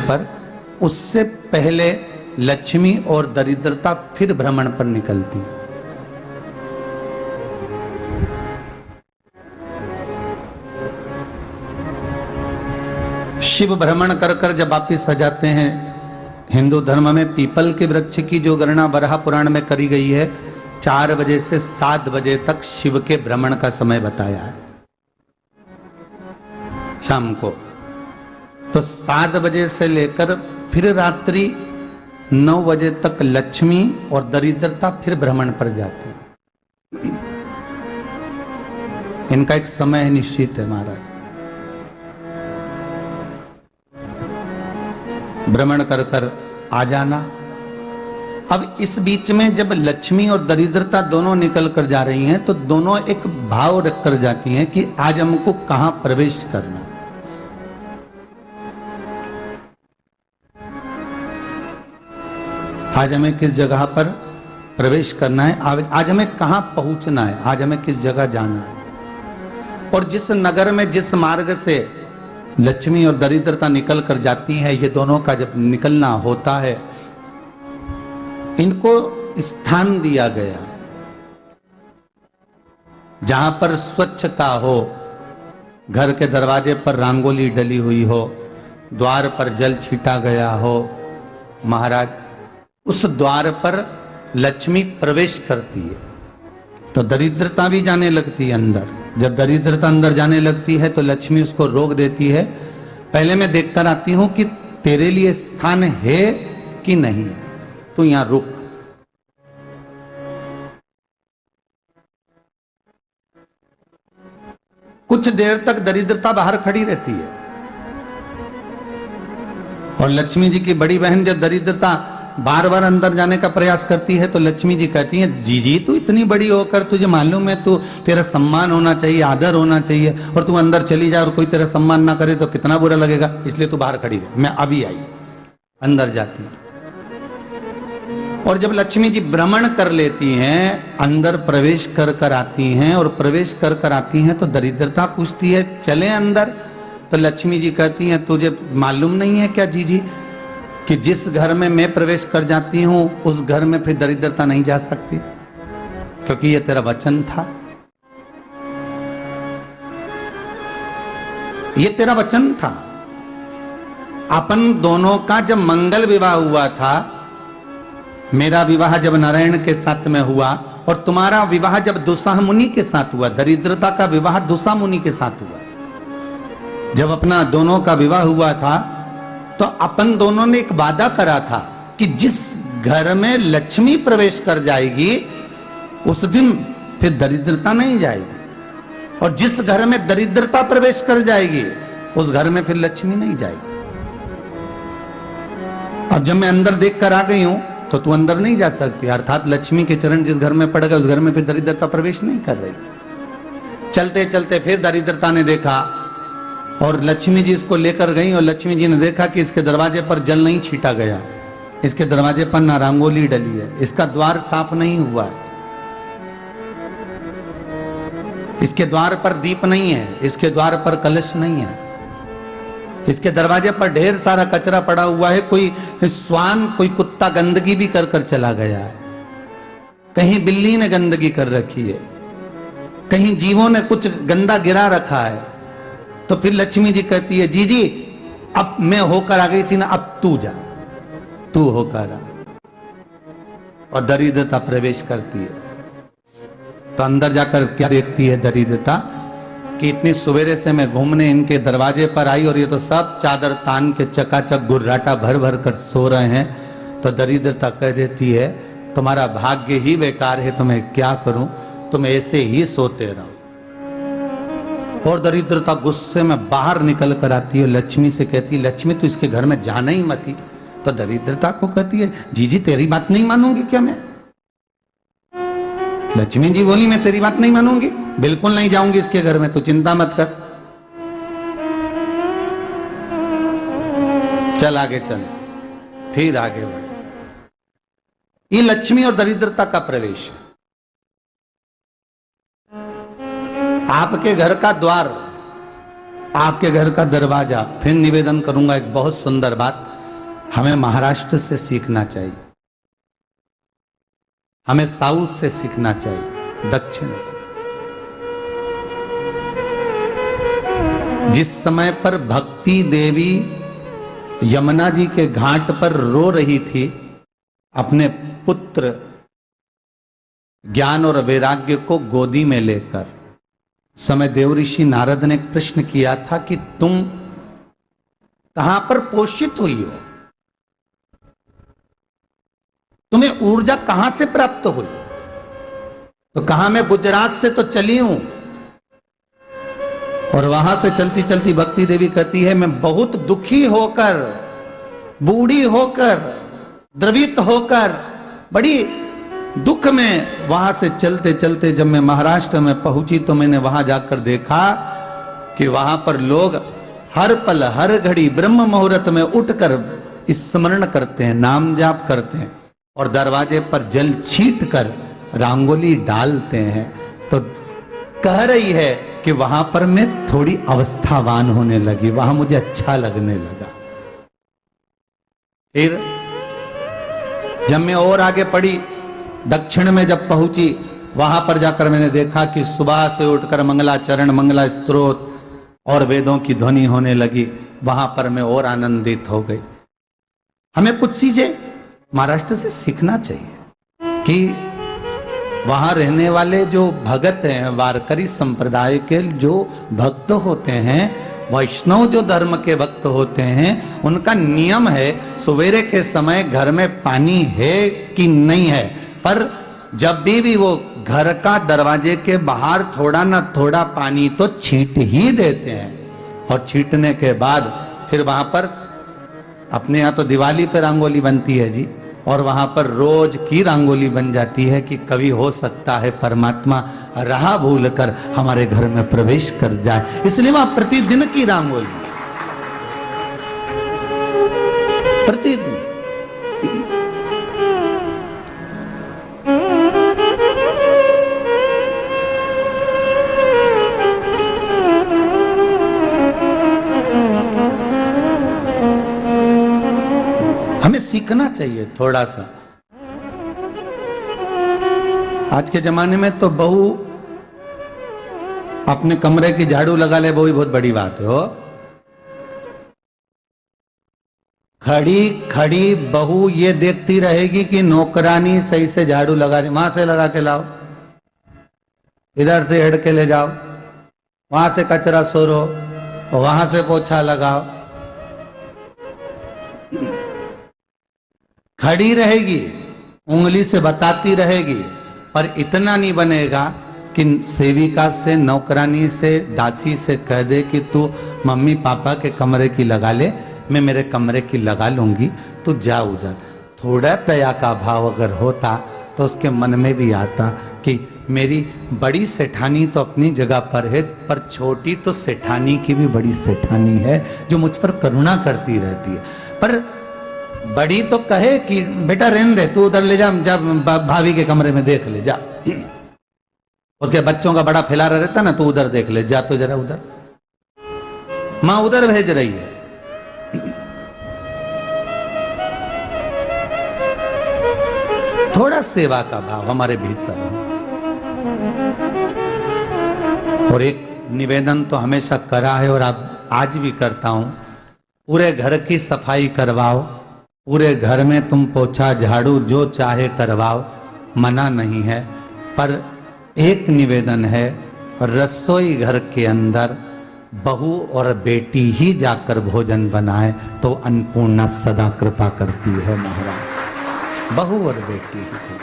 पर, उससे पहले लक्ष्मी और दरिद्रता फिर भ्रमण पर निकलती है। शिव भ्रमण कर कर जब वापिस आ जाते हैं, हिंदू धर्म में पीपल के वृक्ष की जो गणना वराह पुराण में करी गई है, 4 बजे से 7 बजे तक शिव के भ्रमण का समय बताया है शाम को। तो 7 बजे से लेकर फिर रात्रि 9 बजे तक लक्ष्मी और दरिद्रता फिर भ्रमण पर जाती। इनका एक समय निश्चित है महाराज। भ्रमण कर कर आ जाना। अब इस बीच में जब लक्ष्मी और दरिद्रता दोनों निकल कर जा रही हैं, तो दोनों एक भाव रख कर जाती हैं कि आज हमको कहां प्रवेश करना है। आज हमें किस जगह पर प्रवेश करना है, आज हमें कहां पहुंचना है, आज हमें किस जगह जाना है। और जिस नगर में जिस मार्ग से लक्ष्मी और दरिद्रता निकल कर जाती है, ये दोनों का जब निकलना होता है, इनको स्थान दिया गया जहां पर स्वच्छता हो, घर के दरवाजे पर रंगोली डली हुई हो, द्वार पर जल छीटा गया हो। महाराज, उस द्वार पर लक्ष्मी प्रवेश करती है तो दरिद्रता भी जाने लगती है अंदर। जब दरिद्रता अंदर जाने लगती है तो लक्ष्मी उसको रोक देती है, पहले मैं देखकर आती हूं कि तेरे लिए स्थान है कि नहीं है, तू यहां रुक। कुछ देर तक दरिद्रता बाहर खड़ी रहती है और लक्ष्मी जी की बड़ी बहन जब दरिद्रता बार बार अंदर जाने का प्रयास करती है तो लक्ष्मी जी कहती हैं, जीजी तू इतनी बड़ी होकर तुझे मालूम है, तू तेरा सम्मान होना चाहिए, आदर होना चाहिए, और तू अंदर चली जा और कोई तेरा सम्मान ना करे तो कितना बुरा लगेगा, इसलिए तू बाहर खड़ी रहे, मैं अभी आई। अंदर जाती है और जब लक्ष्मी जी भ्रमण कर लेती हैं, अंदर प्रवेश कर कर आती हैं, और प्रवेश कर कर आती हैं तो दरिद्रता पूछती है चले अंदर। तो लक्ष्मी जी कहती हैं, तुझे मालूम नहीं है क्या जीजी कि जिस घर में मैं प्रवेश कर जाती हूं उस घर में फिर दरिद्रता नहीं जा सकती, क्योंकि ये तेरा वचन था, ये तेरा वचन था। अपन दोनों का जब मंगल विवाह हुआ था, मेरा विवाह जब नारायण के साथ में हुआ और तुम्हारा विवाह जब दुस्साह मुनि के साथ हुआ, दरिद्रता का विवाह दुस्साह मुनि के साथ हुआ। जब अपना दोनों का विवाह हुआ था तो अपन दोनों ने एक वादा करा था कि जिस घर में लक्ष्मी प्रवेश कर जाएगी उस दिन फिर दरिद्रता नहीं जाएगी, और जिस घर में दरिद्रता प्रवेश कर जाएगी उस घर में फिर लक्ष्मी नहीं जाएगी। अब जब मैं अंदर देख कर आ गई हूं तो तू अंदर नहीं जा सकती, अर्थात लक्ष्मी के चरण जिस घर में पड़ गए उस घर में फिर दरिद्रता प्रवेश नहीं कर रही। चलते चलते फिर दरिद्रता ने देखा और लक्ष्मी जी इसको लेकर गई, और लक्ष्मी जी ने देखा कि इसके दरवाजे पर जल नहीं छीटा गया, इसके दरवाजे पर ना रंगोली डली है, इसका द्वार साफ नहीं हुआ है, इसके द्वार पर दीप नहीं है, इसके द्वार पर कलश नहीं है, इसके दरवाजे पर ढेर सारा कचरा पड़ा हुआ है, कोई स्वान कोई कुत्ता गंदगी भी कर कर चला गया है, कहीं बिल्ली ने गंदगी कर रखी है, कहीं जीवों ने कुछ गंदा गिरा रखा है। तो फिर लक्ष्मी जी कहती है, जीजी अब मैं होकर आ गई थी ना, अब तू जा, तू होकर आ। और दरिद्रता प्रवेश करती है तो अंदर जाकर क्या देखती है दरिद्रता कि इतनी सवेरे से मैं घूमने इनके दरवाजे पर आई और ये तो सब चादर तान के चकाचक गुर्राटा भर भर कर सो रहे हैं। तो दरिद्रता कह देती है, तुम्हारा भाग्य ही बेकार है, तो मैं क्या करूं, तुम ऐसे ही सोते रहो। और दरिद्रता गुस्से में बाहर निकल कर आती है, लक्ष्मी से कहती है, लक्ष्मी तू इसके घर में जाना ही मत ही। तो दरिद्रता को कहती है, जीजी तेरी बात नहीं मानूंगी क्या मैं? लक्ष्मी जी बोली, मैं तेरी बात नहीं मानूंगी, बिल्कुल नहीं जाऊंगी इसके घर में, तू चिंता मत कर, चल आगे चले। फिर आगे बढ़े। ये लक्ष्मी और दरिद्रता का प्रवेश है। आपके घर का द्वार, आपके घर का दरवाजा, फिर निवेदन करूंगा एक बहुत सुंदर बात, हमें महाराष्ट्र से सीखना चाहिए, हमें साउथ से सीखना चाहिए, दक्षिण से। जिस समय पर भक्ति देवी यमुना जी के घाट पर रो रही थी अपने पुत्र ज्ञान और वैराग्य को गोदी में लेकर, समय देवऋषि नारद ने प्रश्न किया था कि तुम कहां पर पोषित हुई हो, तुम्हें ऊर्जा कहां से प्राप्त हुई? तो कहा मैं गुजरात से तो चली हूं। और वहां से चलती चलती भक्ति देवी कहती है मैं बहुत दुखी होकर, बूढ़ी होकर, द्रवित होकर, बड़ी दुख में वहां से चलते चलते जब मैं महाराष्ट्र में पहुंची तो मैंने वहां जाकर देखा कि वहां पर लोग हर पल हर घड़ी ब्रह्म मुहूर्त में उठकर स्मरण करते हैं, नाम जाप करते हैं और दरवाजे पर जल छीट कर रंगोली डालते हैं। तो कह रही है कि वहां पर मैं थोड़ी अवस्थावान होने लगी, वहां मुझे अच्छा लगने लगा। फिर जब मैं और आगे पढ़ी, दक्षिण में जब पहुंची, वहां पर जाकर मैंने देखा कि सुबह से उठकर मंगलाचरण, मंगला स्तोत्र और वेदों की ध्वनि होने लगी। वहां पर मैं और आनंदित हो गई। हमें कुछ चीजें महाराष्ट्र से सीखना चाहिए कि वहां रहने वाले जो भगत हैं, वारकरी संप्रदाय के जो भक्त होते हैं, वैष्णव जो धर्म के भक्त होते हैं, उनका नियम है सवेरे के समय घर में पानी है कि नहीं है, पर जब भी वो घर का दरवाजे के बाहर थोड़ा ना थोड़ा पानी तो छींट ही देते हैं। और छींटने के बाद फिर वहां पर अपने यहाँ तो दिवाली पे रंगोली बनती है जी, और वहां पर रोज की रंगोली बन जाती है कि कभी हो सकता है परमात्मा राह भूल कर हमारे घर में प्रवेश कर जाए, इसलिए वहां प्रतिदिन की रंगोली, प्रतिदिन। हमें सीखना चाहिए थोड़ा सा। आज के जमाने में तो बहू अपने कमरे की झाड़ू लगा ले, वो ही बहुत बड़ी बात है। हो खड़ी खड़ी बहू ये देखती रहेगी कि नौकरानी सही से झाड़ू लगा रही, वहां से लगा के लाओ, इधर से हेड के ले जाओ, वहां से कचरा सोरो, वहां से पोछा लगाओ। खड़ी रहेगी, उंगली से बताती रहेगी, पर इतना नहीं बनेगा कि सेविका से, नौकरानी से, दासी से कह दे कि तू मम्मी पापा के कमरे की लगा ले, मैं मेरे कमरे की लगा लूंगी, तू जा उधर। थोड़ा दया का भाव अगर होता तो उसके मन में भी आता कि मेरी बड़ी सेठानी तो अपनी जगह पर है, पर छोटी तो सेठानी की भी बड़ी सेठानी है जो मुझ पर करुणा करती रहती है। पर बड़ी तो कहे कि बेटा रहने दे, तू उधर ले जा, जब भाभी के कमरे में देख ले जा, उसके बच्चों का बड़ा फैलारा रहता ना, तो उधर देख ले जा, तो जरा उधर, मां उधर भेज रही है। थोड़ा सेवा का भाव हमारे भीतर हो। और एक निवेदन तो हमेशा करा है और अब आज भी करता हूं, पूरे घर की सफाई करवाओ, पूरे घर में तुम पोछा झाड़ू जो चाहे करवाओ, मना नहीं है, पर एक निवेदन है, रसोई घर के अंदर बहू और बेटी ही जाकर भोजन बनाए तो अन्नपूर्णा सदा कृपा करती है महाराज। बहू और बेटी ही।